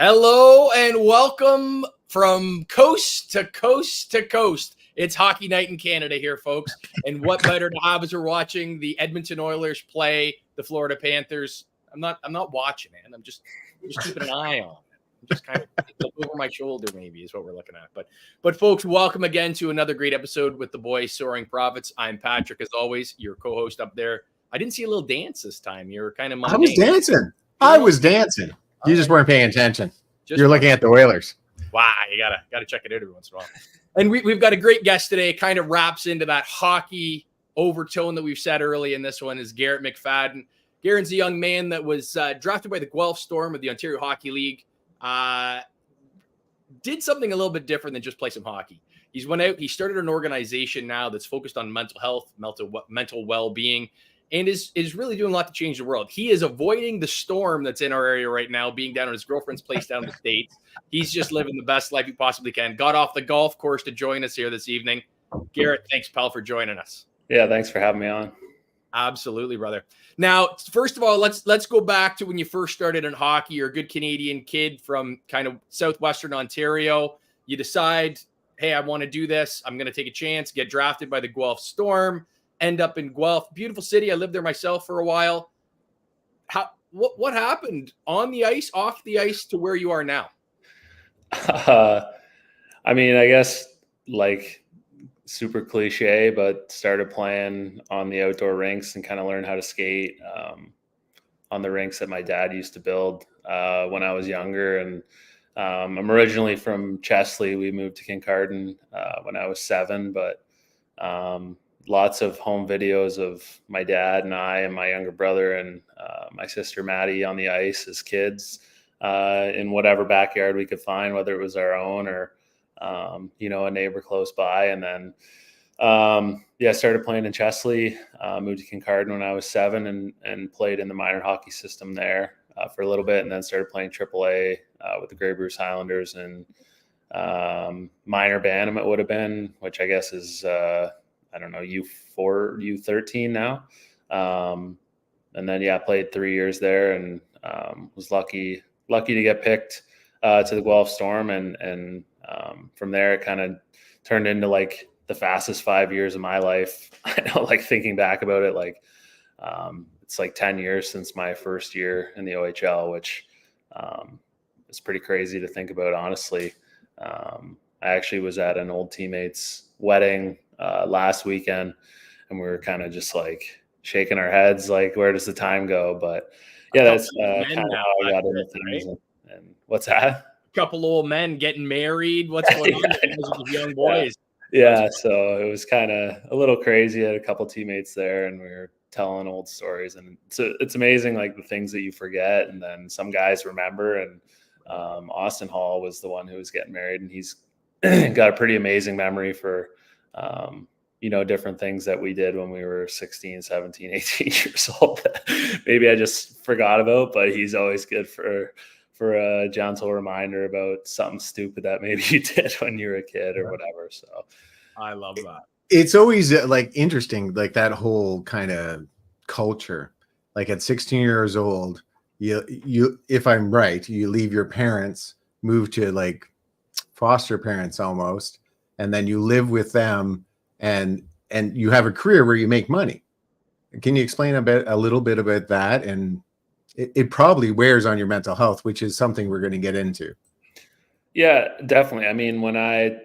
Hello and welcome from coast to coast to coast. It's hockey night in Canada here, folks. And what better to have as we're watching the Edmonton Oilers play the Florida Panthers. I'm not watching it. I'm just keeping an eye on it. I'm just kind of over my shoulder, maybe, is what we're looking at. But folks, welcome again to another great episode with the boys, Soaring Prophets. I'm Patrick, as always, your co-host up there. I didn't see a little dance this time. You were kind of mundane. I was dancing. You just weren't paying attention. You're looking at the Oilers. Wow, you gotta check it out every once in a while. And we've got a great guest today. Kind of wraps into that hockey overtone that we've said early in this one is Garrett McFadden. Garrett's a young man that was drafted by the Guelph Storm of the Ontario Hockey League. Did something a little bit different than just play some hockey. He's went out. He started an organization now that's focused on mental health, mental well-being, and is really doing a lot to change the world. He is avoiding the storm that's in our area right now, being down at his girlfriend's place down in the States. He's just living the best life he possibly can. Got off the golf course to join us here this evening. Garrett, thanks, pal, for joining us. Yeah, thanks for having me on. Absolutely, brother. Now, first of all, let's go back to when you first started in hockey. You're a good Canadian kid from kind of southwestern Ontario. You decide, hey, I want to do this. I'm going to take a chance, get drafted by the Guelph Storm. End up in Guelph, beautiful city. I lived there myself for a while. What happened on the ice, off the ice, to where you are now? I mean, I guess like super cliche, but started playing on the outdoor rinks and kind of learned how to skate on the rinks that my dad used to build when I was younger. And I'm originally from Chesley. We moved to Kincardine when I was 7, but lots of home videos of my dad and I and my younger brother and my sister Maddie on the ice as kids in whatever backyard we could find, whether it was our own or a neighbor close by. And then started playing in Chesley, moved to Kincardine when I was 7 and played in the minor hockey system there for a little bit, and then started playing AAA with the Grey Bruce Highlanders and minor Bantam it would have been, which I guess is I don't know, U4, U13 now. And then, played 3 years there and was lucky to get picked to the Guelph Storm. And from there, it kind of turned into like the fastest 5 years of my life. I know, like thinking back about it, like it's like 10 years since my first year in the OHL, which is pretty crazy to think about, honestly. I actually was at an old teammate's wedding last weekend, and we were kind of just like shaking our heads, like, where does the time go? But yeah, that's kind of how I got into things. Right? And what's that? A couple old men getting married. What's going on with young boys? Yeah, so it was kind of a little crazy. I had a couple teammates there, and we were telling old stories, and it's amazing, like the things that you forget, and then some guys remember. And Austin Hall was the one who was getting married, and he's got a pretty amazing memory for different things that we did when we were 16, 17, 18 years old that maybe I just forgot about, but he's always good for a gentle reminder about something stupid that maybe you did when you were a kid or whatever. So I love that. It's always like interesting, like that whole kind of culture. Like at 16 years old, you if I'm right, you leave your parents, move to like foster parents almost, and then you live with them and you have a career where you make money. Can you explain a little bit about that? And it probably wears on your mental health, which is something we're going to get into. Yeah, definitely. I mean, when I,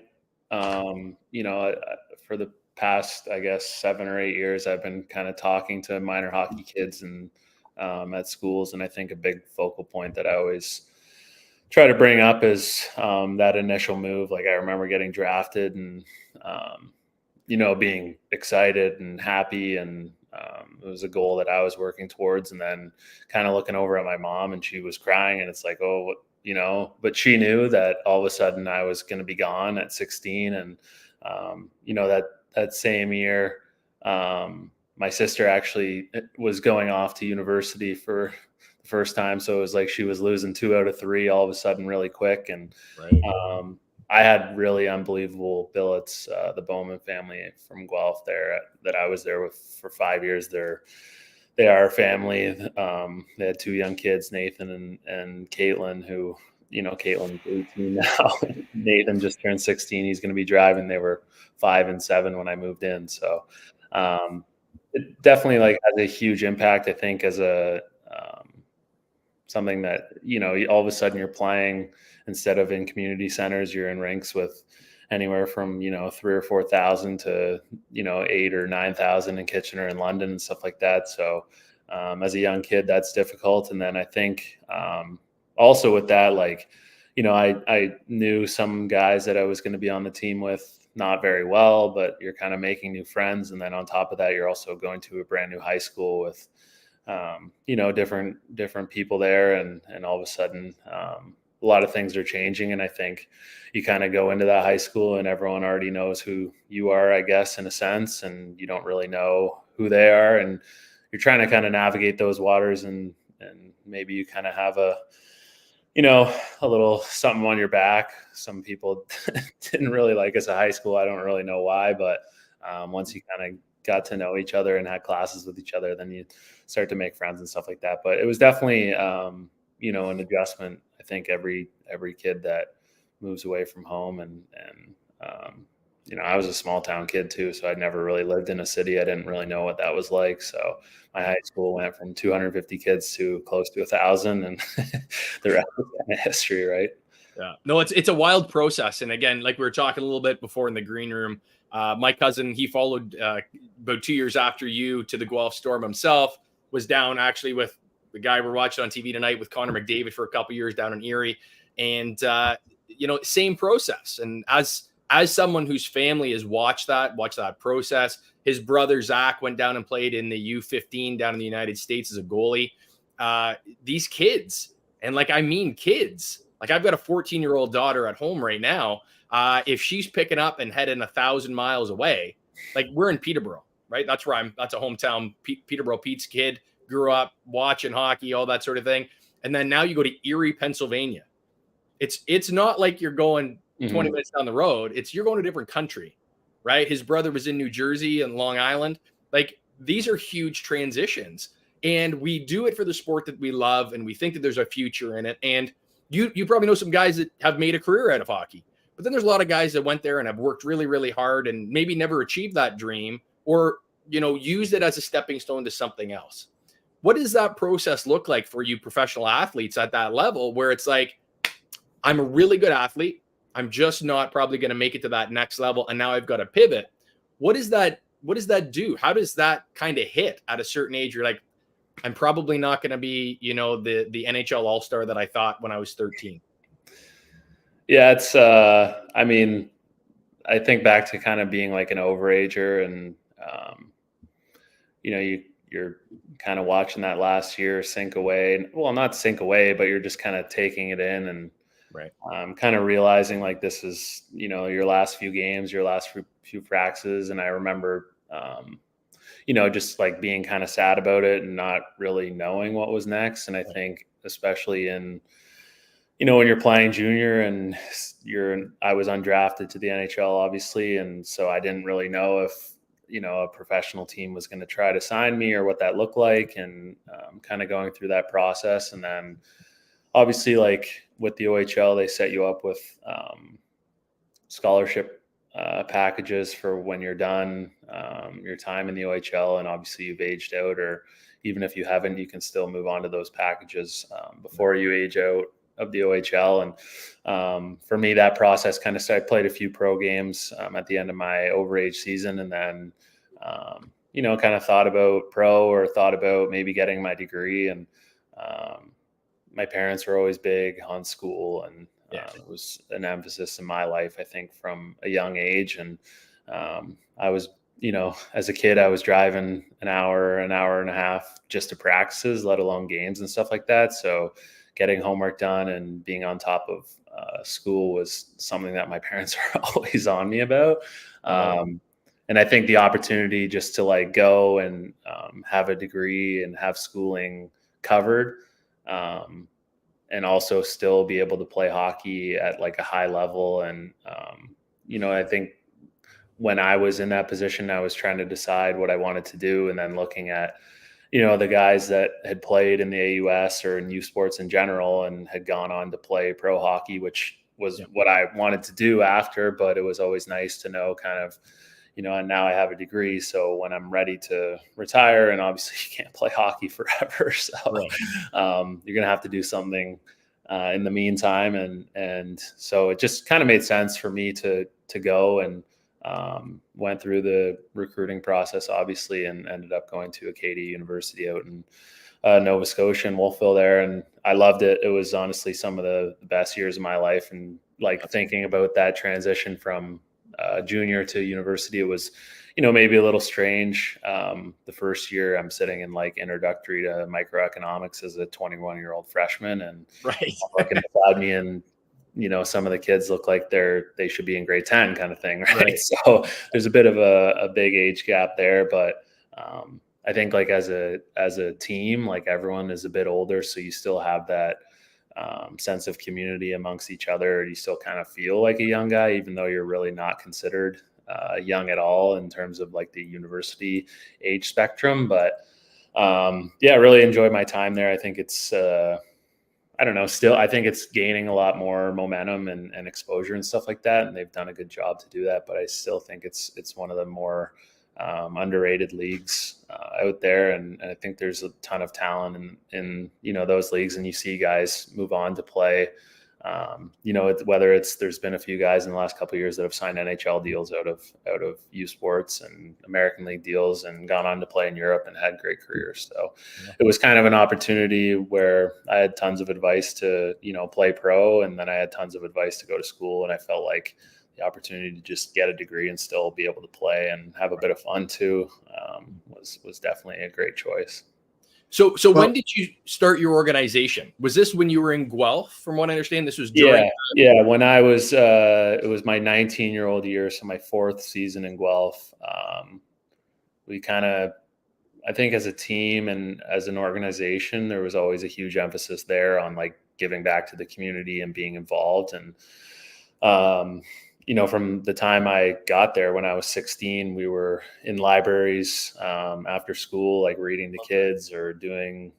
for the past, I guess, 7 or 8 years, I've been kind of talking to minor hockey kids and at schools. And I think a big focal point that I always try to bring up is that initial move. Like I remember getting drafted and, being excited and happy, and it was a goal that I was working towards, and then kind of looking over at my mom and she was crying, and it's like, but she knew that all of a sudden I was going to be gone at 16. And, that same year, my sister actually was going off to university for the first time. So it was like she was losing 2 out of 3 all of a sudden really quick. And right. I had really unbelievable billets, the Bowman family from Guelph there that I was there with for 5 years. They are a family. They had 2 young kids, Nathan and Caitlin, who Caitlin's 18 now. Nathan just turned 16. He's going to be driving. They were 5 and 7 when I moved in. So it definitely like has a huge impact, I think, as a something that, all of a sudden you're playing instead of in community centers, you're in rinks with anywhere from, 3,000 or 4,000 to, 8,000 or 9,000 in Kitchener and London and stuff like that. So as a young kid, that's difficult. And then I think also with that, like, I knew some guys that I was going to be on the team with not very well, but you're kind of making new friends. And then on top of that, you're also going to a brand new high school with, different people there. And all of a sudden, a lot of things are changing. And I think you kind of go into that high school and everyone already knows who you are, I guess, in a sense, and you don't really know who they are. And you're trying to kind of navigate those waters, and maybe you kind of have a little something on your back. Some people didn't really like us at high school. I don't really know why, but once you kind of got to know each other and had classes with each other, then you start to make friends and stuff like that. But it was definitely, an adjustment. I think every kid that moves away from home and I was a small town kid too, so I'd never really lived in a city. I didn't really know what that was like. So my high school went from 250 kids to close to 1,000, and the rest is kind of history, right? Yeah, no, it's a wild process. And again, like we were talking a little bit before in the green room, my cousin, he followed about 2 years after you to the Guelph Storm himself, was down actually with the guy we're watching on TV tonight with Connor McDavid for a couple years down in Erie. And, same process. And as someone whose family has watched that process, his brother Zach went down and played in the U15 down in the United States as a goalie. These kids, and kids, like I've got a 14-year-old daughter at home right now. If she's picking up and heading 1,000 miles away, like we're in Peterborough, right? That's where that's a hometown. Peterborough Pete's kid, grew up watching hockey, all that sort of thing. And then now you go to Erie, Pennsylvania. It's not like you're going 20 minutes down the road. You're going to a different country, right? His brother was in New Jersey and Long Island. Like these are huge transitions, and we do it for the sport that we love, and we think that there's a future in it. And you probably know some guys that have made a career out of hockey, but then there's a lot of guys that went there and have worked really, really hard and maybe never achieved that dream, or, used it as a stepping stone to something else. What does that process look like for you professional athletes at that level, where it's like, I'm a really good athlete, I'm just not probably going to make it to that next level, and now I've got to pivot? What does that do? How does that kind of hit at a certain age? You're like, I'm probably not going to be, the NHL All-Star that I thought when I was 13. Yeah, it's I think back to kind of being like an overager, and you're kind of watching that last year sink away. Well, not sink away, but you're just kind of taking it in, and right. Kind of realizing like this is, your last few games, your last few practices. And I remember, just like being kind of sad about it and not really knowing what was next. And I think especially in, when you're playing junior and I was undrafted to the NHL, obviously. And so I didn't really know if, a professional team was going to try to sign me or what that looked like, and kind of going through that process. And then obviously, like with the OHL, they set you up with scholarship packages for when you're done your time in the OHL. And obviously you've aged out, or even if you haven't, you can still move on to those packages before you age out of the OHL. And for me, that process kind of started. I played a few pro games at the end of my overage season, and then kind of thought about pro, or thought about maybe getting my degree. And my parents were always big on school, and it was an emphasis in my life, I think, from a young age. And I was, as a kid, I was driving an hour and a half just to practices, let alone games and stuff like that. So getting homework done and being on top of school was something that my parents were always on me about. And I think the opportunity just to like go and have a degree and have schooling covered, and also still be able to play hockey at like a high level. And, I think when I was in that position, I was trying to decide what I wanted to do, and then looking at, the guys that had played in the AUS or in youth sports in general and had gone on to play pro hockey, which was what I wanted to do after, but it was always nice to know kind of, and now I have a degree. So when I'm ready to retire, and obviously you can't play hockey forever. So you're going to have to do something in the meantime. And so it just kind of made sense for me to go, and went through the recruiting process, obviously, and ended up going to Acadia University out in Nova Scotia and Wolfville there. And I loved it. It was honestly some of the best years of my life. And like thinking about that transition from junior to university, it was, maybe a little strange. The first year I'm sitting in like introductory to microeconomics as a 21-year-old freshman, and looking beside me, and some of the kids look like they should be in grade 10 kind of thing. Right. So there's a bit of a big age gap there, but I think like as a team, like everyone is a bit older. So you still have that sense of community amongst each other. You still kind of feel like a young guy, even though you're really not considered young at all in terms of like the university age spectrum. But I really enjoyed my time there. I think it's, I don't know, still, I think it's gaining a lot more momentum and exposure and stuff like that. And they've done a good job to do that, but I still think it's one of the more underrated leagues out there. And I think there's a ton of talent in those leagues, and you see guys move on to play, whether there's been a few guys in the last couple of years that have signed NHL deals out of U Sports and American League deals and gone on to play in Europe and had great careers. So it was kind of an opportunity where I had tons of advice to, play pro. And then I had tons of advice to go to school. And I felt like the opportunity to just get a degree and still be able to play and have a bit of fun too, was definitely a great choice. So when did you start your organization? Was this when you were in Guelph? From what I understand, this was during. Yeah. When I was, it was my 19-year-old year, so my 4th season in Guelph. We kind of, I think, as a team and as an organization, there was always a huge emphasis there on like giving back to the community and being involved. And from the time I got there when I was 16, we were in libraries after school, like reading to kids or doing,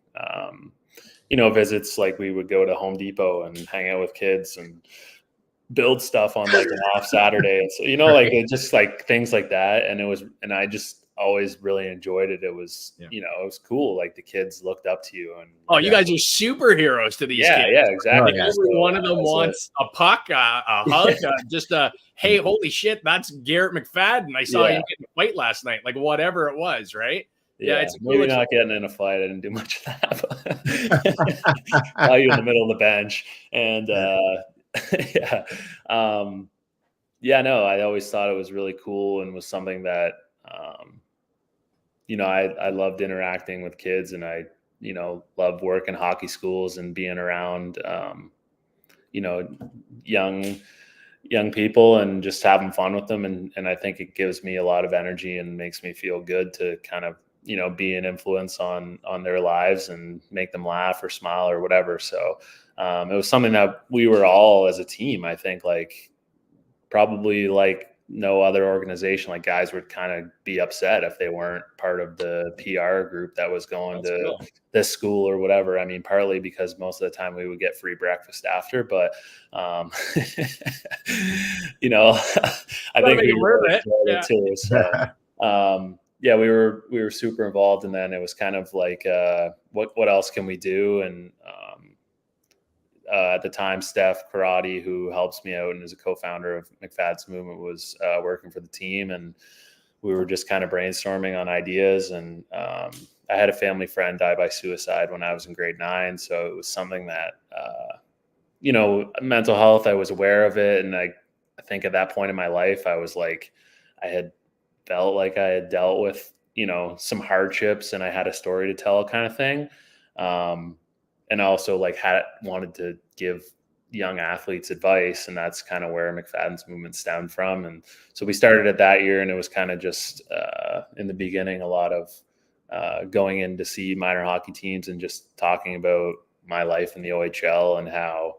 visits. Like we would go to Home Depot and hang out with kids and build stuff on like an off Saturday. And so, like just like things like that. And I just always really enjoyed it. It was, it was cool. Like the kids looked up to you. And you guys are superheroes to these kids. Yeah, exactly. Every one of them wants a puck, a hug, just a, hey, holy shit, that's Garrett McFadden. I saw you get in a fight last night. Like whatever it was, right? Yeah, it's maybe not getting in a fight. I didn't do much of that. But saw you in the middle of the bench. And I always thought it was really cool and was something that I loved interacting with kids, and I loved working hockey schools and being around young people and just having fun with them. And I think it gives me a lot of energy and makes me feel good to kind of, be an influence on their lives and make them laugh or smile or whatever. So it was something that we were all as a team, I think, like probably like no other organization, like guys would kind of be upset if they weren't part of the PR group that was going to this school or whatever. I mean, partly because most of the time we would get free breakfast after, but I think we were it too. So we were super involved. And then it was kind of like, what else can we do? And at the time, Steph Karate, who helps me out and is a co-founder of McFadden Movement, was working for the team, and we were just kind of brainstorming on ideas. And I had a family friend die by suicide when I was in grade 9, so it was something that mental health, I was aware of it, and I think at that point in my life, I was like, I had felt like I had dealt with some hardships, and I had a story to tell, kind of thing. And also like wanted to give young athletes advice. And that's kind of where McFadden's Movement stemmed from. And so we started it that year, and it was kind of just in the beginning, a lot of going in to see minor hockey teams and just talking about my life in the OHL and how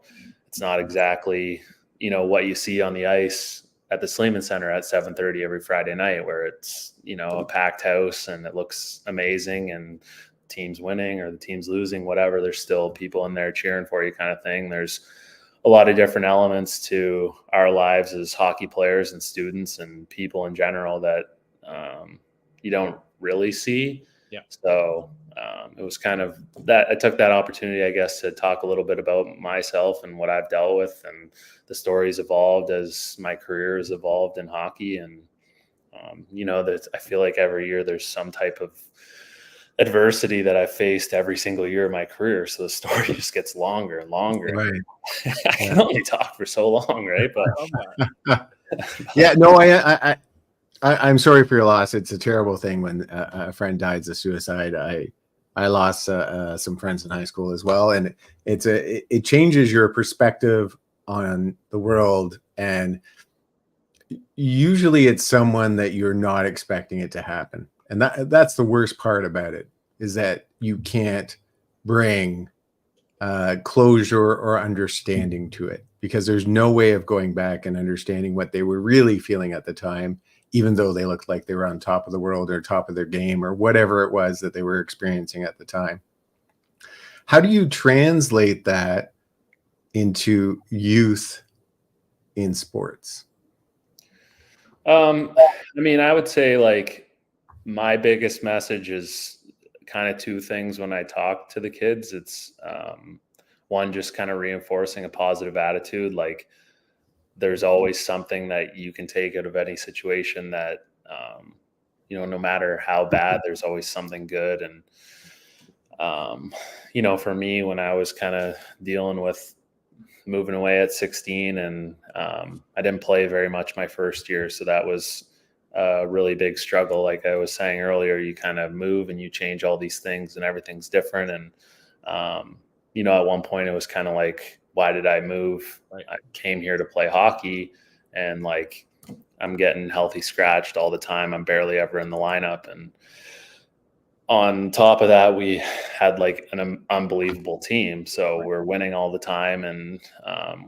it's not exactly, what you see on the ice at the Sleeman Center at 7:30 every Friday night, where it's, a packed house and it looks amazing. And team's winning or the team's losing, whatever, there's still people in there cheering for you kind of thing. There's a lot of different elements to our lives as hockey players and students and people in general that you don't really see. Yeah. So it was kind of that I took that opportunity, I guess, to talk a little bit about myself and what I've dealt with, and the stories evolved as my career has evolved in hockey. And that I feel like every year there's some type of adversity that I faced every single year of my career. So the story just gets longer and longer. Right. I can only talk for so long, right? But yeah, no, I'm sorry for your loss. It's a terrible thing when a friend dies of suicide. I lost some friends in high school as well, and it changes your perspective on the world. And usually, it's someone that you're not expecting it to happen, and that's the worst part about it, is that you can't bring closure or understanding to it, because there's no way of going back and understanding what they were really feeling at the time, even though they looked like they were on top of the world or top of their game or whatever it was that they were experiencing at the time. How do you translate that into youth in sports? I mean, I would say like my biggest message is kind of two things when I talk to the kids. It's one, just kind of reinforcing a positive attitude. Like, there's always something that you can take out of any situation that, no matter how bad, there's always something good. And, for me, when I was kind of dealing with moving away at 16 and I didn't play very much my first year. So that was a really big struggle. Like I was saying earlier, you kind of move and you change all these things and everything's different. And, at one point it was kind of like, why did I move? Right. I came here to play hockey, and like, I'm getting healthy scratched all the time. I'm barely ever in the lineup. And on top of that, we had like an unbelievable team. So we're winning all the time. And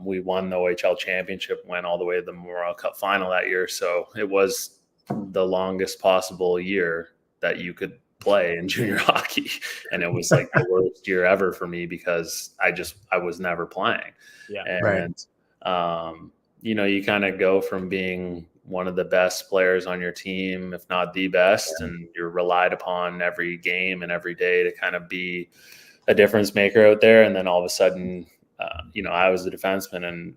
we won the OHL championship, went all the way to the Memorial Cup final that year. So it was the longest possible year that you could play in junior hockey. And it was like the worst year ever for me, because I was never playing. Yeah. And, you kind of go from being one of the best players on your team, if not the best, and you're relied upon every game and every day to kind of be a difference maker out there. And then all of a sudden, I was a defenseman and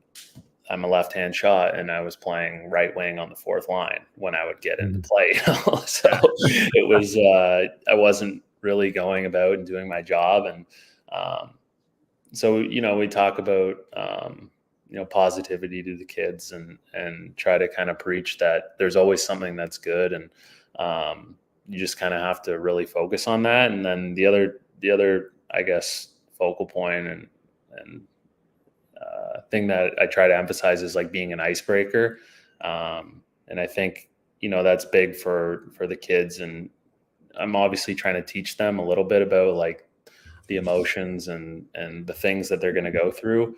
I'm a left-hand shot, and I was playing right wing on the fourth line when I would get into play. So it was, I wasn't really going about and doing my job. And so, we talk about, positivity to the kids and try to kind of preach that there's always something that's good. And you just kind of have to really focus on that. And then the other, I guess, focal point and thing that I try to emphasize is like being an icebreaker. And I think, that's big for the kids. And I'm obviously trying to teach them a little bit about like the emotions and the things that they're going to go through.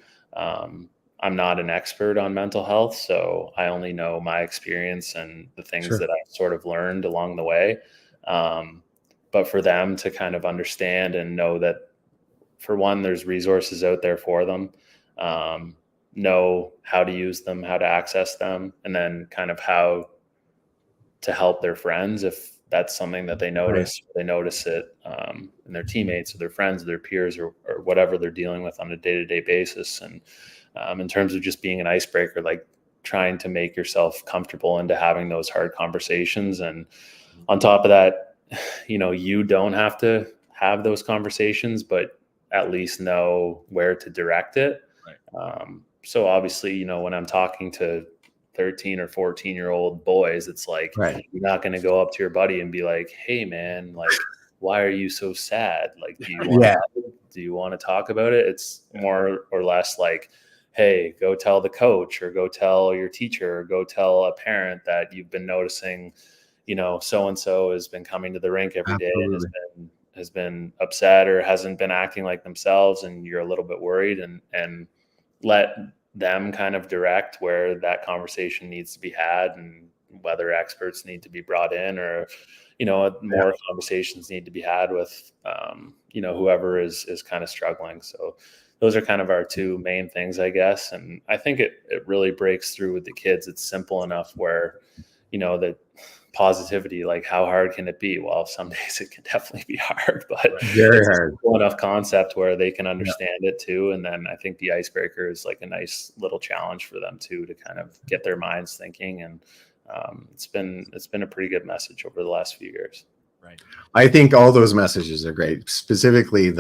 I'm not an expert on mental health, so I only know my experience and the things that I've sort of learned along the way. But for them to kind of understand and know that, for one, there's resources out there for them, know how to use them, how to access them, and then kind of how to help their friends if that's something that they notice. They notice it in their teammates or their friends or their peers or whatever they're dealing with on a day-to-day basis. And in terms of just being an icebreaker, like trying to make yourself comfortable into having those hard conversations. And on top of that, you don't have to have those conversations, but at least know where to direct it. Right. So obviously, when I'm talking to 13 or 14-year-old boys, it's like, you're not going to go up to your buddy and be like, hey man, like, why are you so sad? Like, do you want to talk about it? It's more or less like, hey, go tell the coach or go tell your teacher or go tell a parent that you've been noticing, so-and-so has been coming to the rink every day and has been upset or hasn't been acting like themselves, and you're a little bit worried, and let them kind of direct where that conversation needs to be had and whether experts need to be brought in or, more conversations need to be had with, whoever is kind of struggling. So those are kind of our two main things, I guess. And I think it really breaks through with the kids. It's simple enough where, that positivity, like how hard can it be? Well, some days it can definitely be hard, but Very it's hard. a simple enough concept where they can understand it too. And then I think the icebreaker is like a nice little challenge for them too, to kind of get their minds thinking. And it's been a pretty good message over the last few years. Right. I think all those messages are great, specifically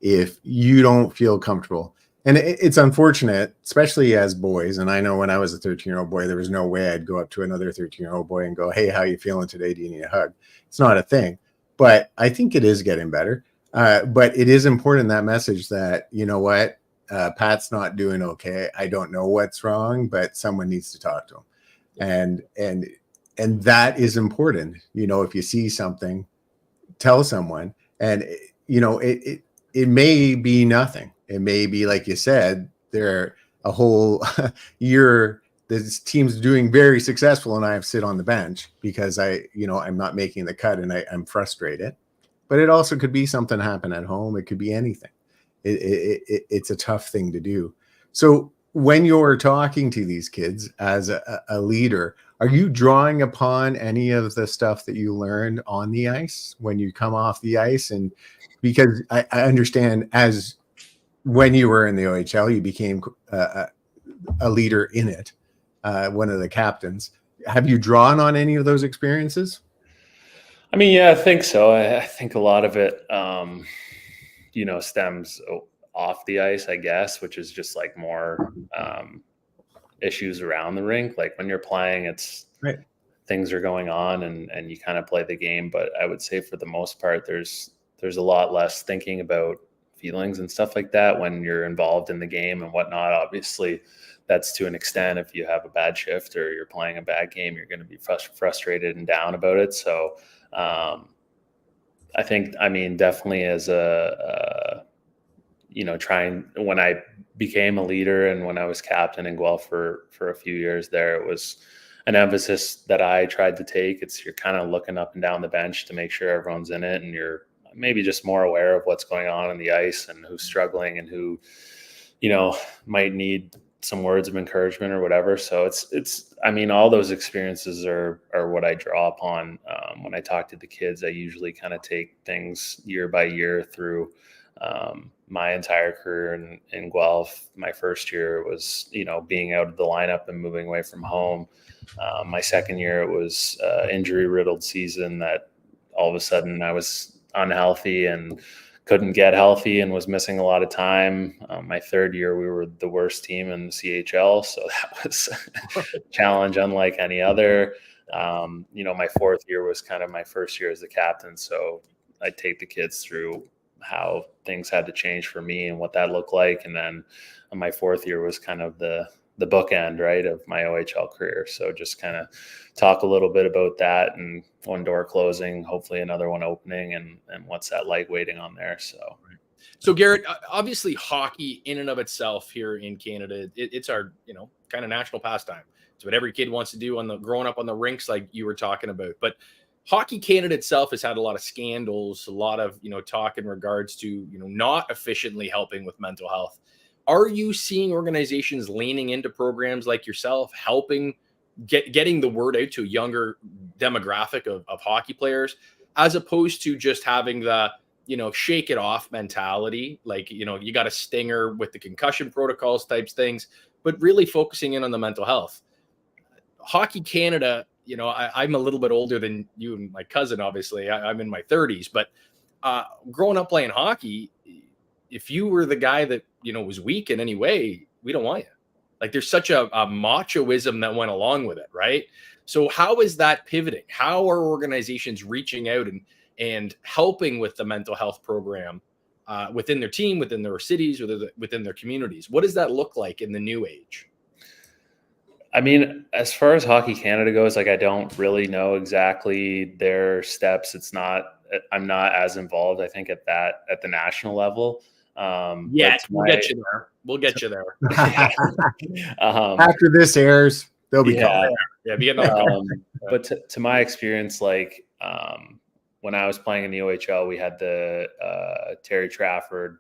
if you don't feel comfortable. And it's unfortunate, especially as boys. And I know when I was a 13-year-old boy, there was no way I'd go up to another 13-year-old boy and go, hey, how you feeling today? Do you need a hug? It's not a thing. But I think it is getting better. But it is important, that message that, you know what, Pat's not doing okay. I don't know what's wrong, but someone needs to talk to him. And that is important. If you see something, tell someone. And, it may be nothing. It may be, like you said, they're a whole year, this team's doing very successful and I sit on the bench because I'm not making the cut and I'm frustrated. But it also could be something happen at home. It could be anything. It's a tough thing to do. So when you're talking to these kids as a leader, are you drawing upon any of the stuff that you learned on the ice when you come off the ice? And because I understand, as when you were in the OHL, you became a leader in it, one of the captains. Have you drawn on any of those experiences? I mean, yeah, I think so. I think a lot of it, stems off the ice, I guess, which is just like more issues around the rink. Like when you're playing, it's right. Things are going on and you kind of play the game. But I would say for the most part, there's a lot less thinking about feelings and stuff like that when you're involved in the game and whatnot. Obviously, that's to an extent. If you have a bad shift or you're playing a bad game, you're going to be frustrated and down about it. So I think, definitely as when I became a leader and when I was captain in Guelph for a few years there, it was an emphasis that I tried to take. You're kind of looking up and down the bench to make sure everyone's in it and you're maybe just more aware of what's going on the ice and who's struggling and who, might need some words of encouragement or whatever. So it's all those experiences are what I draw upon. When I talk to the kids, I usually kind of take things year by year through my entire career in Guelph. My first year was, being out of the lineup and moving away from home. My second year, it was injury riddled season that all of a sudden I was unhealthy and couldn't get healthy and was missing a lot of time. My third year, we were the worst team in the CHL. So that was a challenge unlike any other. My fourth year was kind of my first year as the captain. So I take the kids through how things had to change for me and what that looked like. And then my fourth year was kind of the bookend, right, of my OHL career. So just kind of talk a little bit about that and one door closing, hopefully another one opening, and what's that like waiting on there. So Garrett, obviously hockey in and of itself here in Canada, it's our, kind of national pastime. It's what every kid wants to do growing up on the rinks, like you were talking about. But Hockey Canada itself has had a lot of scandals, a lot of, talk in regards to, not efficiently helping with mental health. Are you seeing organizations leaning into programs like yourself, helping getting the word out to a younger demographic of hockey players, as opposed to just having the, shake it off mentality? Like, you got a stinger with the concussion protocols types things, but really focusing in on the mental health. Hockey Canada, I'm a little bit older than you and my cousin, obviously. I'm in my 30s, but growing up playing hockey, if you were the guy that, was weak in any way, we don't want you. Like, there's such a machoism that went along with it, right? So how is that pivoting? How are organizations reaching out and helping with the mental health program within their team, within their cities, within their communities? What does that look like in the new age? As far as Hockey Canada goes, I don't really know exactly their steps. I'm not as involved, I think, at the national level. We'll get you there. After this airs, they'll be yeah. Yeah, be getting on the car. But to my experience, like when I was playing in the OHL, we had the Terry Trafford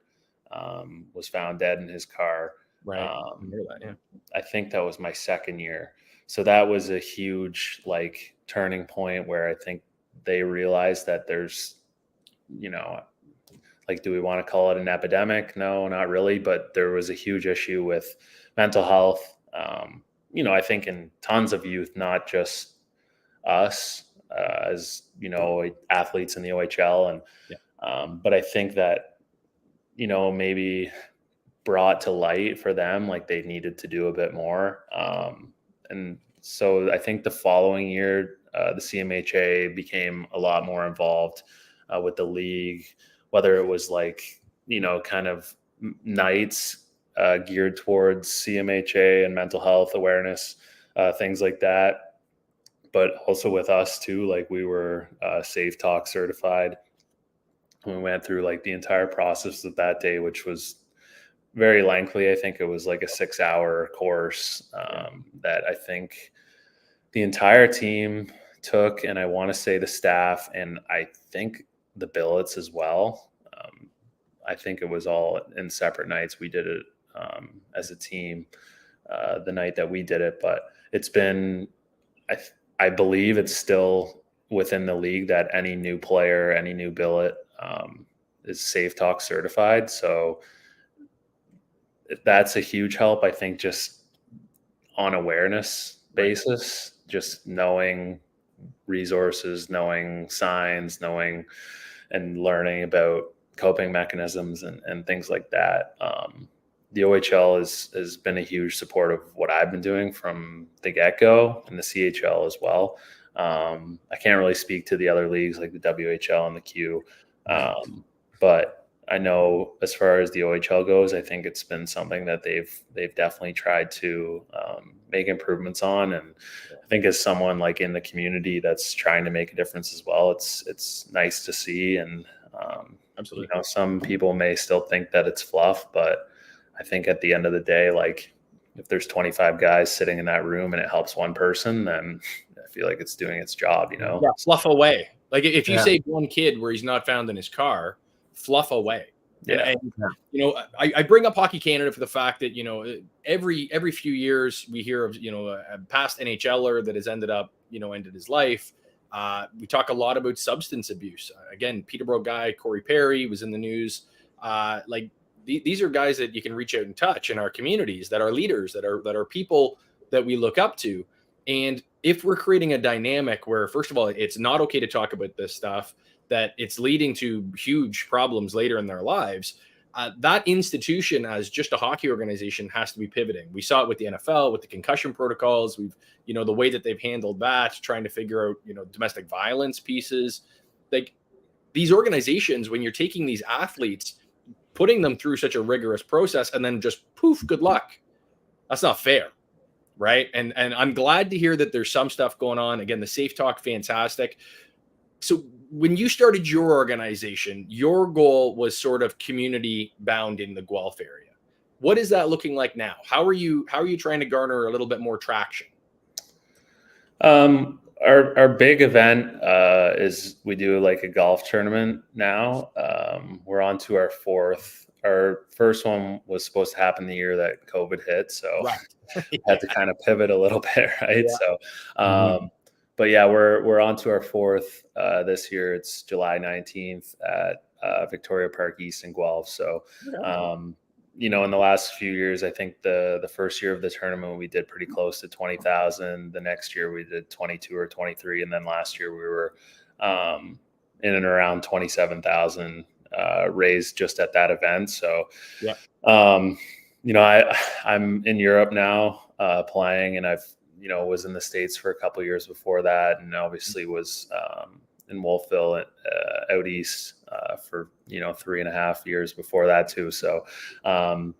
was found dead in his car. Right. I remember that, yeah. I think that was my second year. So that was a huge like turning point where I think they realized that there's, you know, like, do we want to call it an epidemic? No, not really. But there was a huge issue with mental health. You know, I think in tons of youth, not just us as, you know, athletes in the OHL. And, but I think that, you know, maybe brought to light for them, like they needed to do a bit more. And so I think the following year, the CMHA became a lot more involved with the league, whether it was like, you know, kind of nights geared towards CMHA and mental health awareness, things like that. But also with us too, like we were Safe Talk certified. We went through like the entire process of that day, which was very lengthy. I think it was like a 6-hour course that I think the entire team took, and I want to say the staff, and I think the billets as well. I think it was all in separate nights. We did it as a team the night that we did it, but it's been, I believe it's still within the league that any new player, any new billet is Safe Talk certified. So that's a huge help, I think, just on awareness basis, just knowing resources, knowing signs, knowing and learning about coping mechanisms and things like that. The OHL has been a huge support of what I've been doing from the get-go, and the CHL as well. I can't really speak to the other leagues like the WHL and the Q, but I know as far as the OHL goes, I think it's been something that they've definitely tried to make improvements on. And I think as someone like in the community that's trying to make a difference as well, it's nice to see. And absolutely, you know, some people may still think that it's fluff, but I think at the end of the day, like if there's 25 guys sitting in that room and it helps one person, then I feel like it's doing its job, you know? Yeah, fluff away. Like if you save one kid where he's not found in his car, fluff away. And you know, I bring up Hockey Canada for the fact that, you know, every few years we hear of, you know, a past NHLer that has ended his life. We talk a lot about substance abuse. Again, Peterborough guy, Corey Perry was in the news. Like these are guys that you can reach out and touch in our communities, that are leaders, that are people that we look up to. And if we're creating a dynamic where, first of all, it's not okay to talk about this stuff, that it's leading to huge problems later in their lives, that institution as just a hockey organization has to be pivoting. We saw it with the NFL, with the concussion protocols. We've, you know, the way that they've handled that, trying to figure out, you know, domestic violence pieces. Like these organizations, when you're taking these athletes, putting them through such a rigorous process and then just poof, good luck. That's not fair. Right. And I'm glad to hear that there's some stuff going on. Again, the Safe Talk, fantastic. So when you started your organization, your goal was sort of community bound in the Guelph area. What is that looking like now? How are you trying to garner a little bit more traction? Our big event is we do like a golf tournament now. We're on to our fourth. Our first one was supposed to happen the year that COVID hit, so had to kind of pivot a little bit, right? Yeah. So, but yeah, we're on to our fourth this year. It's July 19th at Victoria Park East in Guelph. So, you know, in the last few years, I think the first year of the tournament, we did pretty close to 20,000. The next year we did 22 or 23. And then last year we were in and around 27,000 raised just at that event. So, you know, I'm in Europe now playing, and I've, you know, was in the States for a couple of years before that. And obviously was in Wolfville out east for, you know, 3.5 years before that too. So I'm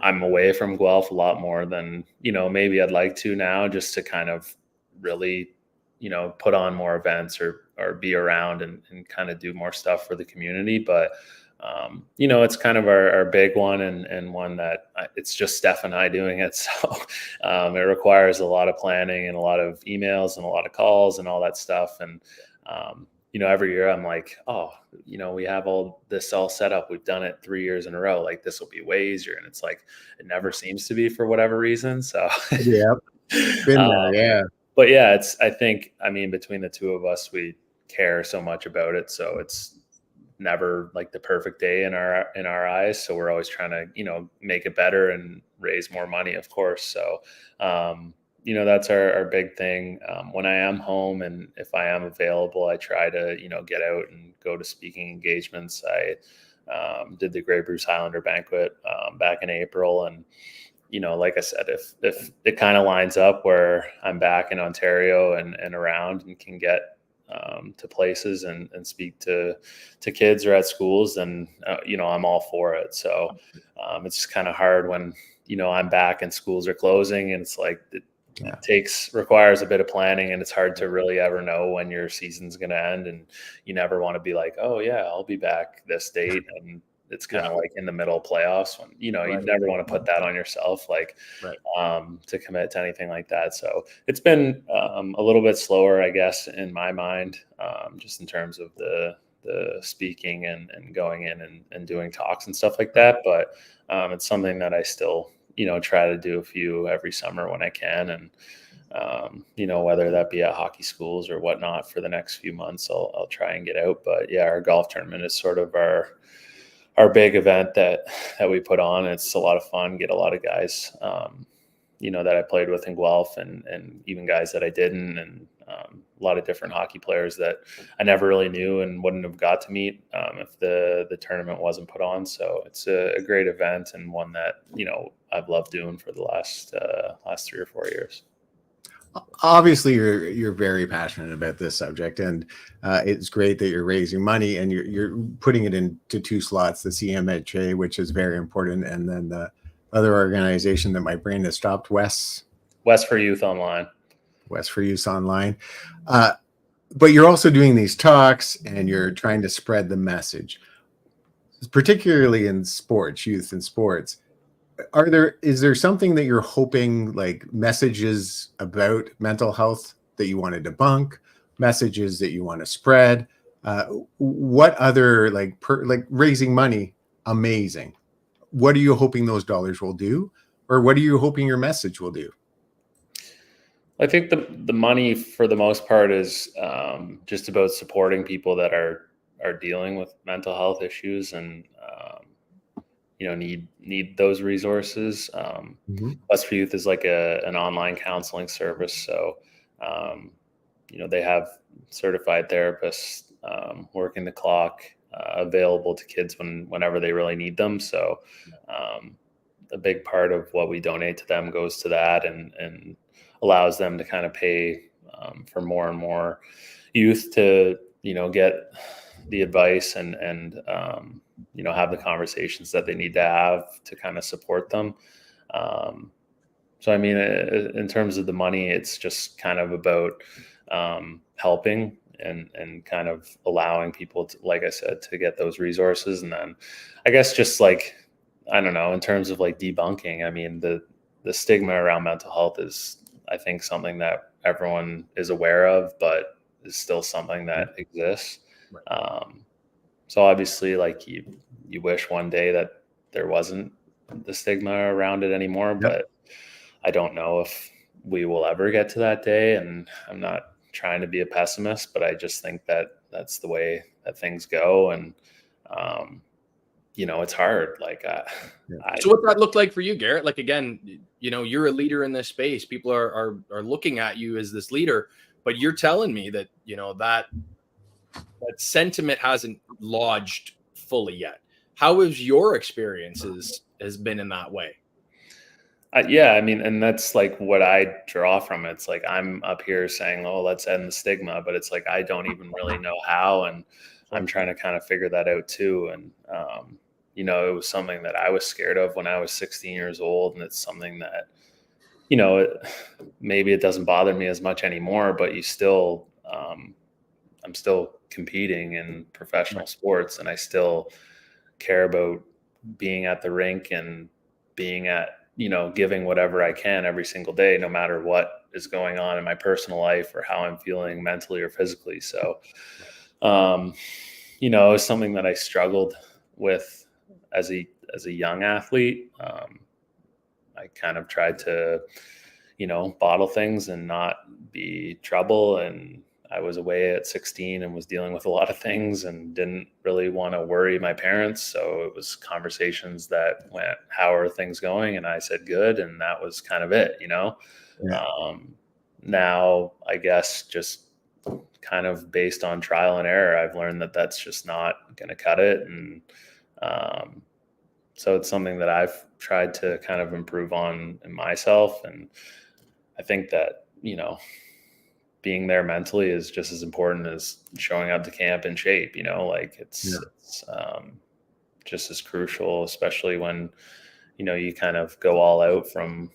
away from Guelph a lot more than, you know, maybe I'd like to now, just to kind of really, you know, put on more events or be around and kind of do more stuff for the community. But It's kind of our big one, and one that it's just Steph and I doing it. So it requires a lot of planning and a lot of emails and a lot of calls and all that stuff. And, every year I'm like, oh, we have all this all set up. We've done it 3 years in a row. Like, this will be way easier. And it's like, it never seems to be for whatever reason. So Yeah. Been there. Yeah. But yeah, I think, between the two of us, we care so much about it. So it's never like the perfect day in our eyes. So we're always trying to, make it better and raise more money, of course. So, that's our big thing. When I am home and if I am available, I try to, get out and go to speaking engagements. I did the Grey Bruce Highlander banquet back in April. And, like I said, if it kind of lines up where I'm back in Ontario and around and can get to places and speak to kids or at schools, then, I'm all for it. So it's just kind of hard when, I'm back and schools are closing, and it's like, it requires a bit of planning, and it's hard to really ever know when your season's going to end. And you never want to be like, oh yeah, I'll be back this date. And it's kind of like in the middle of playoffs when, you never want to put that on yourself, like, to commit to anything like that. So it's been a little bit slower, I guess, in my mind, just in terms of the speaking and going in and doing talks and stuff like that. But it's something that I still, try to do a few every summer when I can. And, whether that be at hockey schools or whatnot for the next few months, I'll try and get out. But yeah, our golf tournament is sort of our big event that we put on. It's a lot of fun, get a lot of guys, that I played with in Guelph and even guys that I didn't, and a lot of different hockey players that I never really knew and wouldn't have got to meet if the tournament wasn't put on. So it's a great event, and one that, I've loved doing for the last 3 or 4 years. Obviously you're very passionate about this subject, and it's great that you're raising money and you're putting it into 2 slots, the CMHA, which is very important, and then the other organization that my brain has stopped, West for Youth Online. West for Youth Online. But you're also doing these talks and you're trying to spread the message, particularly in sports, youth and sports. Is there something that you're hoping, like messages about mental health that you want to debunk, messages that you want to spread? What other, like raising money? Amazing. What are you hoping those dollars will do? Or what are you hoping your message will do? I think the money for the most part is just about supporting people that are dealing with mental health issues and, need those resources. West for Youth is like an online counseling service. So, they have certified therapists working the clock, available to kids whenever they really need them. So a big part of what we donate to them goes to that and allows them to kind of pay for more and more youth to, get the advice and have the conversations that they need to have to kind of support them. So, in terms of the money, it's just kind of about helping and kind of allowing people to, like I said, to get those resources. And then I guess just like, I don't know, in terms of like debunking, the stigma around mental health is, I think, something that everyone is aware of, but is still something that exists. Right. So obviously, like you wish one day that there wasn't the stigma around it anymore, yep. But I don't know if we will ever get to that day. And I'm not trying to be a pessimist, but I just think that that's the way that things go. And, it's hard. Like, so what that looked like for you, Garrett? Like, again, you're a leader in this space. People are looking at you as this leader, but you're telling me that, that sentiment hasn't lodged fully yet. How has your experiences has been in that way? And that's like what I draw from it. It's like, I'm up here saying, oh, let's end the stigma, but it's like, I don't even really know how. And I'm trying to kind of figure that out too. And, it was something that I was scared of when I was 16 years old. And it's something that, maybe it doesn't bother me as much anymore, but I'm still competing in professional sports, and I still, care about being at the rink and being at, giving whatever I can every single day, no matter what is going on in my personal life or how I'm feeling mentally or physically. So, it was something that I struggled with as a young athlete. I kind of tried to, bottle things and not be trouble. And I was away at 16 and was dealing with a lot of things and didn't really want to worry my parents. So it was conversations that went, how are things going? And I said, good. And that was kind of it, Yeah. Now, I guess just kind of based on trial and error, I've learned that that's just not going to cut it. And so it's something that I've tried to kind of improve on in myself. And I think that, being there mentally is just as important as showing up to camp in shape, it's just as crucial, especially when, you kind of go all out from,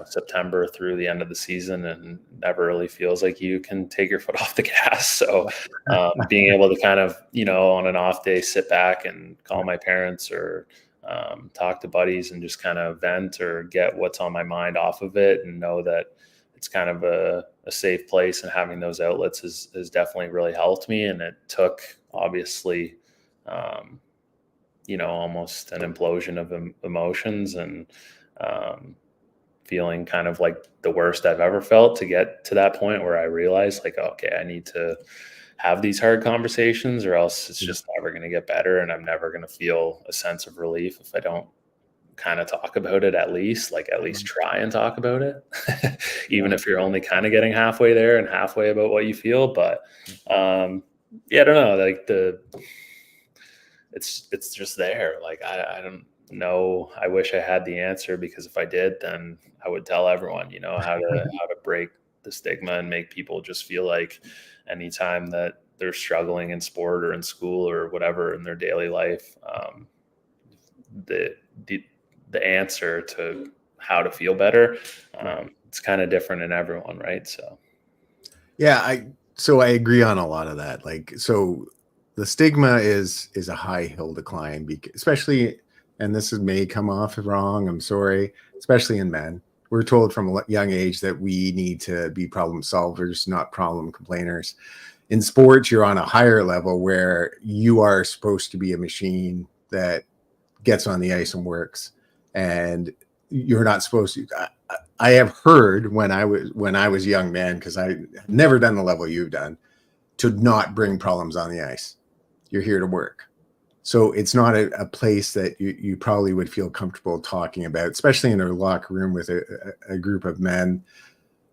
September through the end of the season and never really feels like you can take your foot off the gas. So being able to kind of, on an off day, sit back and call my parents or talk to buddies and just kind of vent or get what's on my mind off of it and know that it's kind of a safe place, and having those outlets has definitely really helped me. And it took obviously, almost an implosion of emotions and feeling kind of like the worst I've ever felt to get to that point where I realized like, okay, I need to have these hard conversations or else it's just never going to get better. And I'm never going to feel a sense of relief if I don't kind of talk about it, at least try and talk about it, even if you're only kind of getting halfway there and halfway about what you feel. But I don't know, like it's just there. Like, I don't know. I wish I had the answer, because if I did, then I would tell everyone, how to break the stigma and make people just feel like anytime that they're struggling in sport or in school or whatever in their daily life, the answer to how to feel better, it's kind of different in everyone, right? So yeah, I agree on a lot of that. Like, so the stigma is a high hill to climb, especially, and may come off wrong, I'm sorry, especially in men. We're told from a young age that we need to be problem solvers, not problem complainers. In sports, you're on a higher level where you are supposed to be a machine that gets on the ice and works. And you're not supposed to. I have heard when I was a young man, because I never done the level you've done, to not bring problems on the ice. You're here to work. So it's not a place that you probably would feel comfortable talking about, especially in a locker room with a group of men.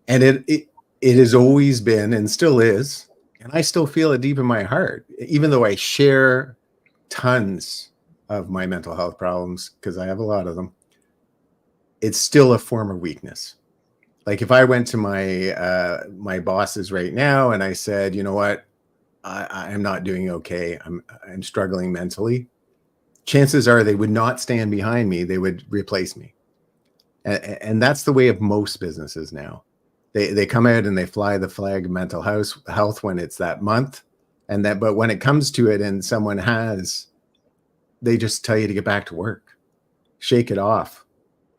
And it has always been and still is, and I still feel it deep in my heart, even though I share tons of my mental health problems, because I have a lot of them, it's still a form of weakness. Like if I went to my bosses right now and I said, you know what, I'm not doing okay, I'm struggling mentally, chances are they would not stand behind me, they would replace me. And that's the way of most businesses now. They come out and they fly the flag of mental health when it's that month, but when it comes to it and someone they just tell you to get back to work, shake it off.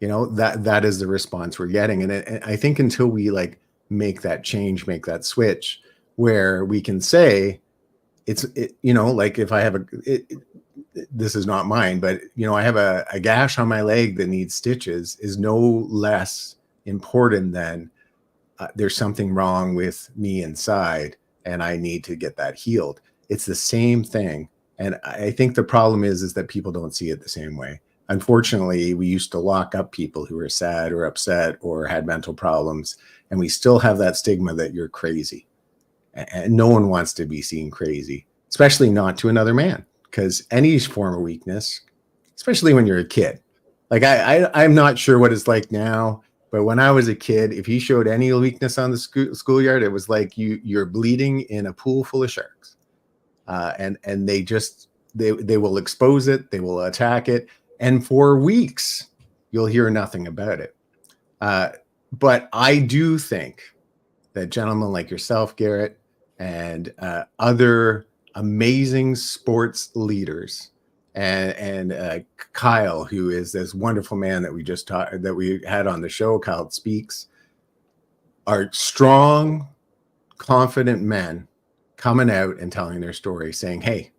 That is the response we're getting. And I think until we like make that change, make that switch where we can say like if I have this is not mine, but I have a gash on my leg that needs stitches is no less important than there's something wrong with me inside and I need to get that healed. It's the same thing. And I think the problem is that people don't see it the same way. Unfortunately, we used to lock up people who were sad or upset or had mental problems, and we still have that stigma that you're crazy. And no one wants to be seen crazy, especially not to another man, because any form of weakness, especially when you're a kid, like I'm not sure what it's like now, but when I was a kid, if you showed any weakness on the schoolyard, it was like you're bleeding in a pool full of sharks. And they will expose it, they will attack it, and for weeks you'll hear nothing about it. But I do think that gentlemen like yourself, Garrett, and other amazing sports leaders and Kyle, who is this wonderful man that we had on the show, Kyle Speaks, are strong, confident men coming out and telling their story, saying, hey,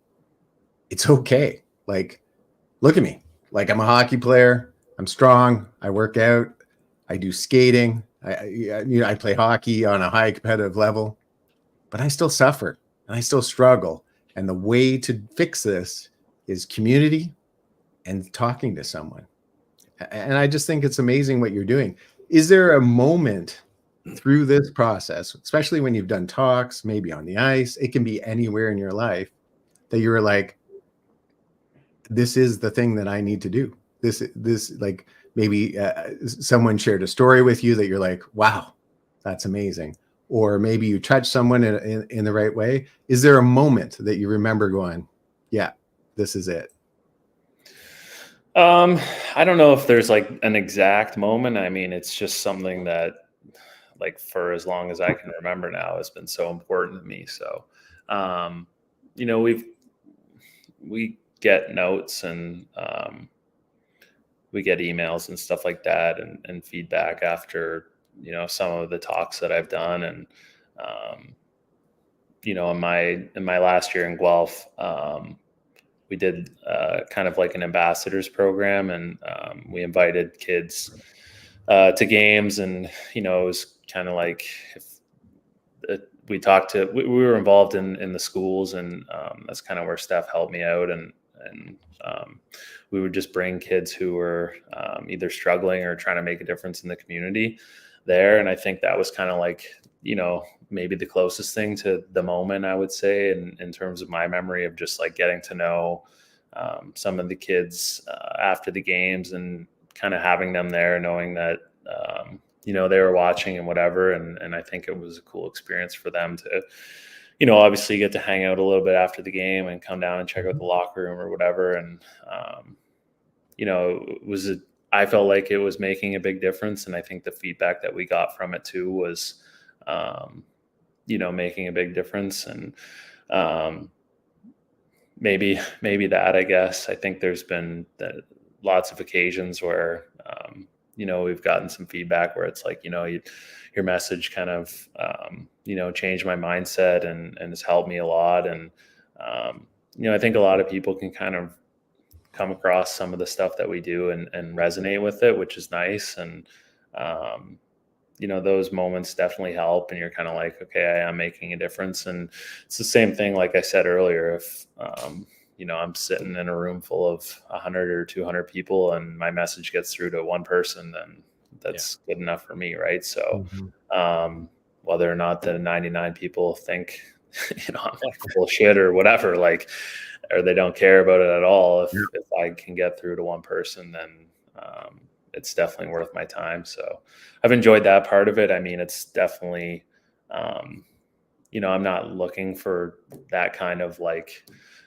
it's okay. Like, look at me. Like, I'm a hockey player. I'm strong. I work out. I do skating. I play hockey on a high competitive level, but I still suffer and I still struggle. And the way to fix this is community and talking to someone. And I just think it's amazing what you're doing. Is there a moment through this process, especially when you've done talks, maybe on the ice, it can be anywhere in your life, that you were like, this is the thing that I need to do? This like, maybe someone shared a story with you that you're like, wow, that's amazing. Or maybe you touched someone in the right way. Is there a moment that you remember going, yeah, this is it? I don't know if there's like an exact moment. I mean, it's just something that, like, for as long as I can remember now, has been so important to me. So, you know, we get notes and we get emails and stuff like that, and feedback after, you know, some of the talks that I've done. And, you know, in my last year in Guelph, we did kind of like an ambassadors program, and we invited kids to games. And, you know, it was kind of like, we were involved in the schools, and that's kind of where Steph helped me out. And we would just bring kids who were either struggling or trying to make a difference in the community there. And I think that was kind of like, you know, maybe the closest thing to the moment, I would say, in terms of my memory of just like getting to know some of the kids after the games, and kind of having them there, knowing that, you know, they were watching and whatever. And I think it was a cool experience for them to, you know, obviously get to hang out a little bit after the game and come down and check out the locker room or whatever. And, you know, I felt like it was making a big difference. And I think the feedback that we got from it too was, you know, making a big difference. And maybe that, I guess. I think there's been lots of occasions where, you know, we've gotten some feedback where it's like, you know, your message kind of, you know, changed my mindset and has helped me a lot. And, you know, I think a lot of people can kind of come across some of the stuff that we do and resonate with it, which is nice. And, you know, those moments definitely help, and you're kind of like, okay, I am making a difference. And it's the same thing, like I said earlier, if, you know, I'm sitting in a room full of 100 or 200 people and my message gets through to one person, then that's good enough for me. Right. So, whether or not the 99 people think, you know, I'm like full of shit or whatever, like, or they don't care about it at all. If I can get through to one person, then, it's definitely worth my time. So I've enjoyed that part of it. I mean, it's definitely, you know, I'm not looking for that kind of, like,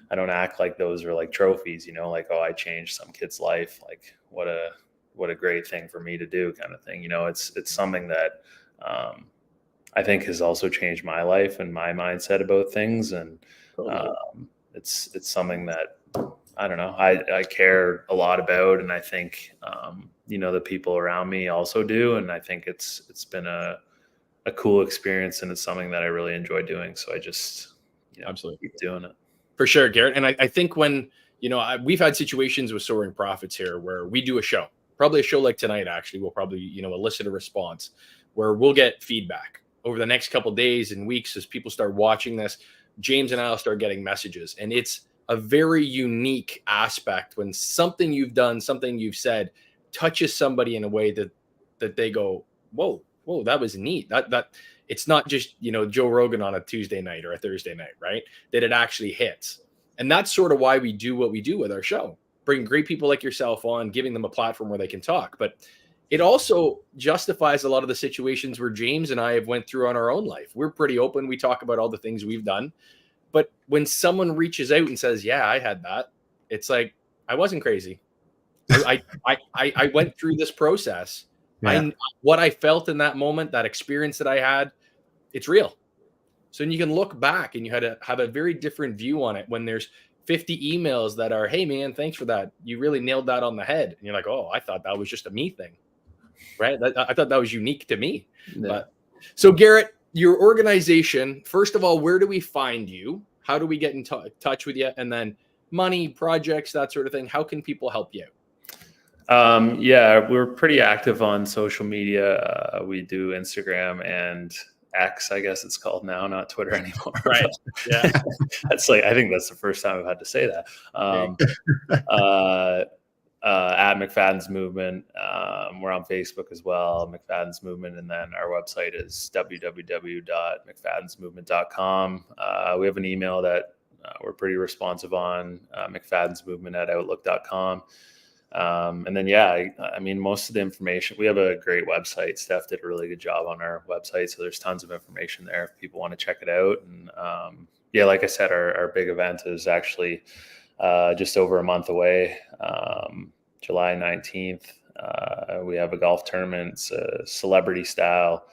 I don't act like those are like trophies, you know, like, oh, I changed some kid's life. Like, what a great thing for me to do, kind of thing. You know, it's something that, I think has also changed my life and my mindset about things. And, it's something that, I don't know, I care a lot about. And I think, you know, the people around me also do. And I think it's been a cool experience, and it's something that I really enjoy doing. So I just, you know, absolutely keep doing it. For sure, Garrett. And I think when, you know, we've had situations with Soaring Prophets here where we do a show, probably a show like tonight, actually, we'll probably, you know, elicit a response where we'll get feedback over the next couple of days and weeks as people start watching this. James and I'll start getting messages, and it's a very unique aspect when something you've done, something you've said touches somebody in a way that they go, whoa, that was neat. That it's not just, you know, Joe Rogan on a Tuesday night or a Thursday night, right? That it actually hits. And that's sort of why we do what we do with our show, bring great people like yourself on, giving them a platform where they can talk. But it also justifies a lot of the situations where James and I have went through on our own life. We're pretty open. We talk about all the things we've done. But when someone reaches out and says, yeah, I had that, it's like, I wasn't crazy. I went through this process. Yeah. What I felt in that moment, that experience that I had, it's real. So you can look back and you had to have a very different view on it when there's 50 emails that are, hey man, thanks for that. You really nailed that on the head. And you're like, oh, I thought that was just a me thing, right? I thought that was unique to me. Yeah. But so Garrett, your organization, first of all, where do we find you? How do we get in touch with you? And then money, projects, that sort of thing. How can people help you out? Yeah, we're pretty active on social media. We do Instagram and X, I guess it's called now, not Twitter anymore. Right. Yeah. That's like, I think that's the first time I've had to say that. At McFadden's Movement. We're on Facebook as well, McFadden's Movement. And then our website is www.mcfaddensmovement.com. We have an email that we're pretty responsive on, mcfaddensmovement@outlook.com. And then, I mean, most of the information, we have a great website. Steph did a really good job on our website. So there's tons of information there if people want to check it out. And like I said, our big event is actually just over a month away, July 19th. We have a golf tournament. It's a celebrity style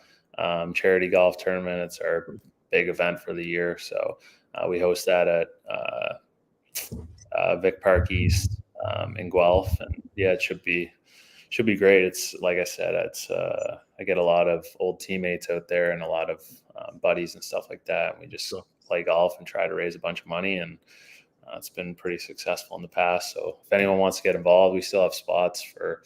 charity golf tournament. It's our big event for the year. So we host that at Vic Park East in Guelph, and it should be great. It's like I said, it's I get a lot of old teammates out there and a lot of buddies and stuff like that. And we just play golf and try to raise a bunch of money, and it's been pretty successful in the past. So if anyone wants to get involved, we still have spots for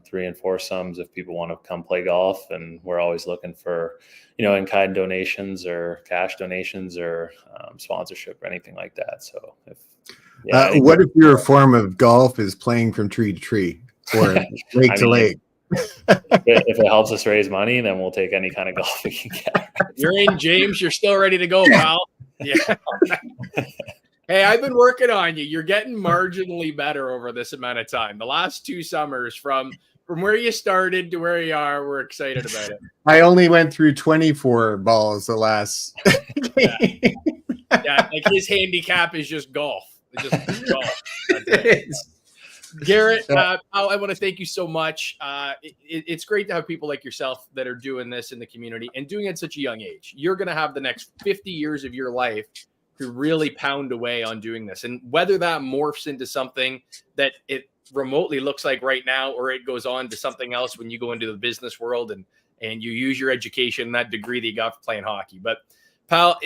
3 and 4 sums if people want to come play golf. And we're always looking for, in-kind donations or cash donations or sponsorship or anything like that. So what if your form of golf is playing from tree to tree or lake to lake? If it helps us raise money, then we'll take any kind of golf we can get. You're in, James. You're still ready to go, pal. Yeah. Hey, I've been working on you. You're getting marginally better over this amount of time. The last 2 summers, from where you started to where you are, we're excited about it. I only went through 24 balls the last. Yeah, like his handicap is just golf. It's just golf. Garrett, I want to thank you so much. It's great to have people like yourself that are doing this in the community and doing it at such a young age. You're going to have the next 50 years of your life to really pound away on doing this. And whether that morphs into something that it remotely looks like right now, or it goes on to something else when you go into the business world and you use your education, that degree that you got for playing hockey. But pal,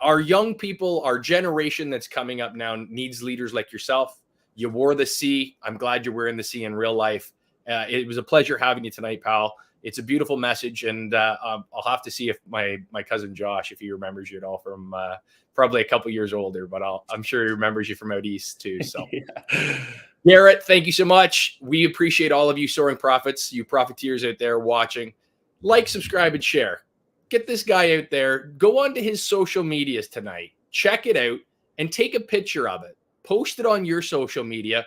our young people, our generation that's coming up now needs leaders like yourself. You wore the C. I'm glad you're wearing the C in real life. It was a pleasure having you tonight, pal. It's a beautiful message. And I'll have to see if my cousin Josh, if he remembers you at all from probably a couple years older, but I'm sure he remembers you from out east too. So Garrett, thank you so much. We appreciate all of you Soaring Prophets, you profiteers out there watching. Like, subscribe, and share. Get this guy out there. Go on to his social medias tonight. Check it out and take a picture of it. Post it on your social media.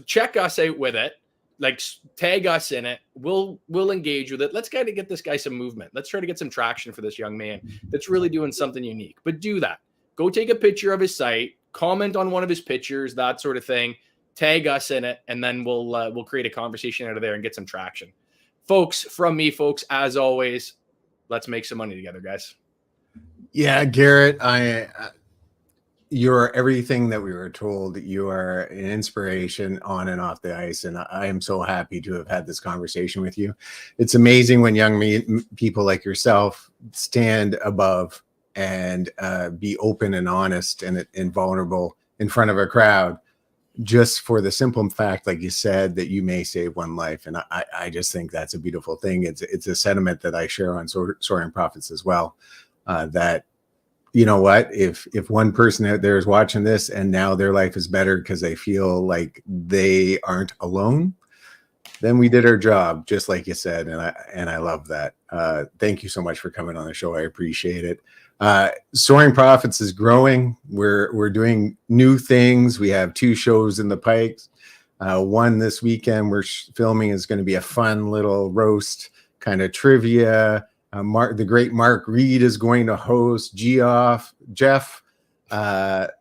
Check us out with it. Like, tag us in it. We'll engage with it. Let's try to get this guy some movement. Let's try to get some traction for this young man that's really doing something unique. But do that. Go take a picture of his site. Comment on one of his pictures, that sort of thing. Tag us in it, and then we'll create a conversation out of there and get some traction. Folks, as always, let's make some money together, guys. Yeah, Garrett, you're everything that we were told. You are an inspiration on and off the ice, and I am so happy to have had this conversation with you. It's amazing when young people like yourself stand above and be open and honest and vulnerable in front of a crowd, just for the simple fact, like you said, that you may save one life. And I just think that's a beautiful thing. It's a sentiment that I share on Soaring Prophets as well, that, you know what, if one person out there is watching this and now their life is better because they feel like they aren't alone, then we did our job, just like you said. And I love that. Thank you so much for coming on the show. I appreciate it. Soaring Prophets is growing. We're doing new things. We have 2 shows in the pipes. One this weekend we're filming is going to be a fun little roast kind of trivia. The great Mark Reed is going to host. Jeff, can't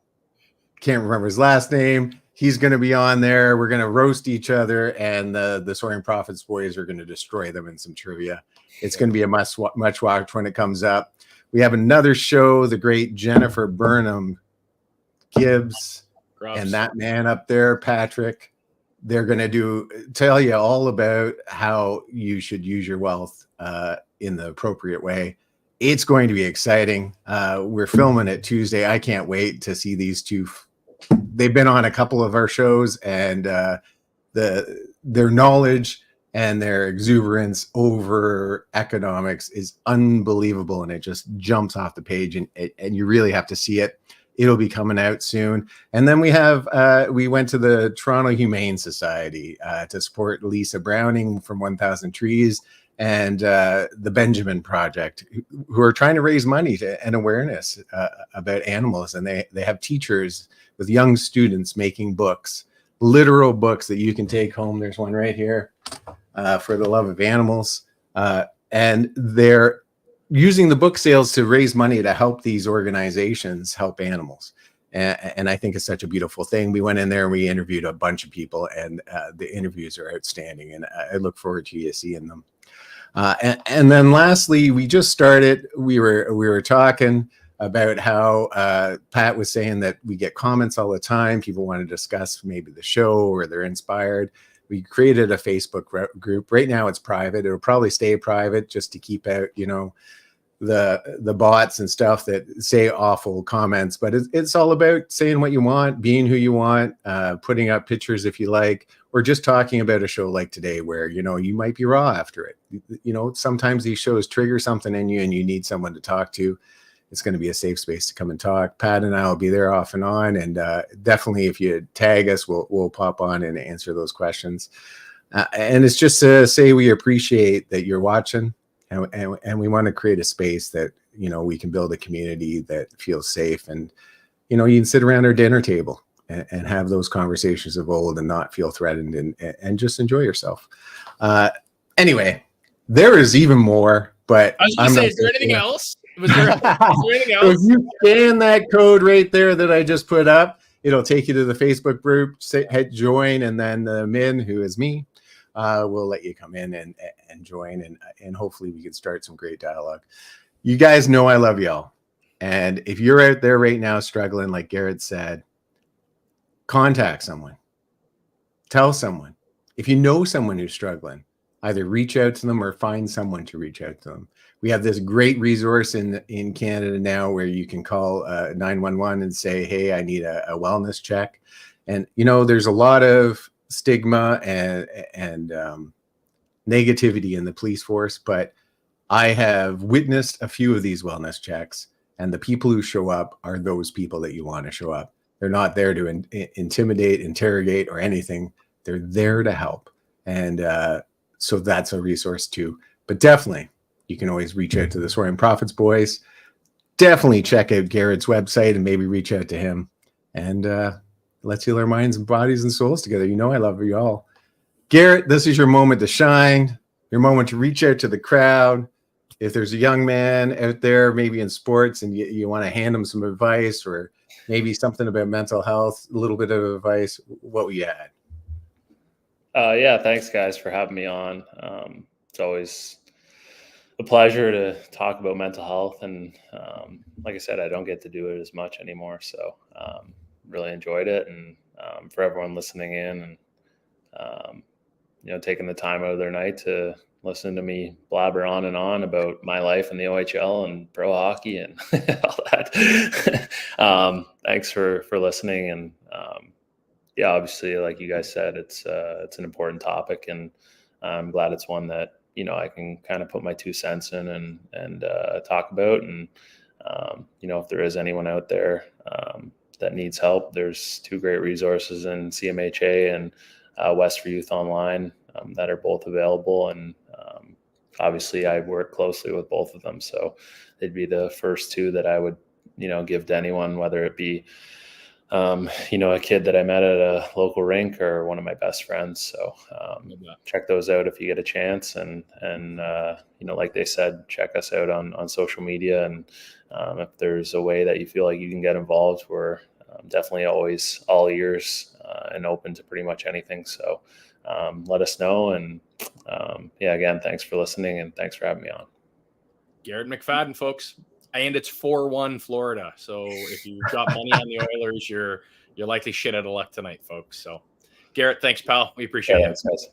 remember his last name. He's going to be on there. We're going to roast each other, and the Soaring Prophets boys are going to destroy them in some trivia. It's going to be a much watch when it comes up. We have another show. The great Jennifer Burnham Gibbs, Grubs. and that man up there, Patrick. They're going to tell you all about how you should use your wealth in the appropriate way. It's going to be exciting. We're filming it Tuesday. I can't wait to see these two. They've been on a couple of our shows, and their knowledge and their exuberance over economics is unbelievable, and it just jumps off the page, and you really have to see it. It'll be coming out soon. And then we went to the Toronto Humane Society to support Lisa Browning from 1,000 Trees and the Benjamin Project, who are trying to raise money and awareness about animals. And they have teachers with young students making books, literal books that you can take home. There's one right here for the love of animals. And they're using the book sales to raise money to help these organizations help animals. And I think it's such a beautiful thing. We went in there and we interviewed a bunch of people, and the interviews are outstanding. And I look forward to you seeing them. And then lastly, we just started, we were talking about how Pat was saying that we get comments all the time. People want to discuss maybe the show, or they're inspired. We created a Facebook group. Right now it's private. It'll probably stay private just to keep out, the bots and stuff that say awful comments. But it's all about saying what you want, being who you want, putting up pictures if you like, or just talking about a show like today where, you might be raw after it. Sometimes these shows trigger something in you and you need someone to talk to. It's going to be a safe space to come and talk. Pat and I will be there off and on. And definitely if you tag us, we'll pop on and answer those questions. And it's just to say we appreciate that you're watching. And we want to create a space that, we can build a community that feels safe. And, you can sit around our dinner table and have those conversations of old and not feel threatened and just enjoy yourself. Anyway, there is even more, but I was going to say, is there anything else? Was there anything else? If you scan that code right there that I just put up, it'll take you to the Facebook group, hit join, and then the Min, who is me, will let you come in and join, and hopefully we can start some great dialogue. You guys know I love y'all. And if you're out there right now struggling, like Garrett said, contact someone. Tell someone. If you know someone who's struggling, either reach out to them or find someone to reach out to them. We have this great resource in Canada now where you can call 911 and say, hey, I need a wellness check. And, there's a lot of stigma and negativity in the police force, but I have witnessed a few of these wellness checks, and the people who show up are those people that you want to show up. They're not there to intimidate, interrogate, or anything. They're there to help. And so that's a resource too. But definitely, you can always reach out to the Soaring Prophets boys. Definitely check out Garrett's website and maybe reach out to him. And let's heal our minds and bodies and souls together. I love you all. Garrett, this is your moment to shine, your moment to reach out to the crowd. If there's a young man out there, maybe in sports, and you want to hand him some advice, or maybe something about mental health, a little bit of advice, what would you add? Yeah, thanks guys for having me on. It's always a pleasure to talk about mental health. And like I said, I don't get to do it as much anymore. So really enjoyed it. And for everyone listening in and, taking the time out of their night to listen to me blabber on and on about my life in the OHL and pro hockey and all that. Thanks for listening. And yeah, obviously, like you guys said, it's an important topic, and I'm glad it's one that, I can kind of put my 2 cents in and talk about. And, if there is anyone out there that needs help, there's 2 great resources in CMHA and West for Youth Online that are both available. And obviously I work closely with both of them. So they'd be the first 2 that I would, give to anyone, whether it be, a kid that I met at a local rink or one of my best friends. So check those out if you get a chance. And like they said, check us out on social media. And if there's a way that you feel like you can get involved, we're definitely always all ears and open to pretty much anything. So let us know. And yeah, again, thanks for listening and thanks for having me on. Garrett McFadden, folks. and it's 4-1 Florida. So if you've got money on the Oilers, you're likely shit out of luck tonight, folks. So Garrett, thanks, pal. We appreciate it. Thanks, guys.